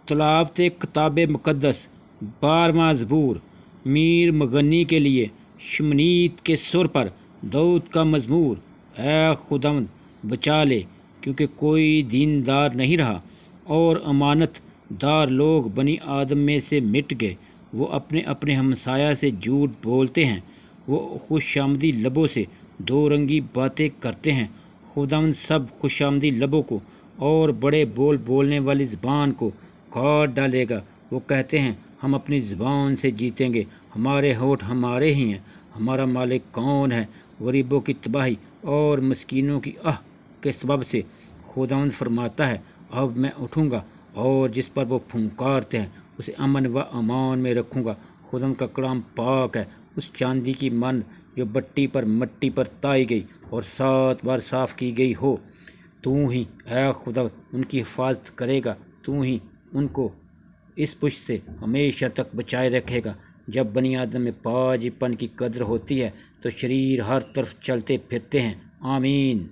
तलावत किताब मुक़द्दस 12वां ज़बूर। मीर मगनी के लिए शमनीत के सुर पर दाऊद का मज़मूर। ऐ खुदावंद बचा ले, क्योंकि कोई दीनदार नहीं रहा और अमानत दार लोग बनी आदम में से मिट गए। वो अपने अपने हमसाया से झूठ बोलते हैं, वो खुशामदी लबों से दो रंगी बातें करते हैं। खुदावंद सब खुशामदी लबों को और बड़े बोल बोलने वाली ज़बान को काट डालेगा। वो कहते हैं, हम अपनी ज़बान से जीतेंगे, हमारे होठ हमारे ही हैं, हमारा मालिक कौन है। गरीबों की तबाही और मस्कीनों की आह के सबब से खुदावंद फरमाता है, अब मैं उठूँगा और जिस पर वो फुंकारते हैं उसे अमन व अमान में रखूँगा। खुदावंद का कलाम पाक है, उस चांदी की मानद जो बट्टी पर मट्टी पर ताई गई और 7 बार साफ़ की गई हो। तू ही ऐ खुदावंद उनकी हिफाजत करेगा, तू ही उनको इस पुश से हमेशा तक बचाए रखेगा। जब बनी आदम में पाजीपन की कद्र होती है तो शरीर हर तरफ चलते फिरते हैं। आमीन।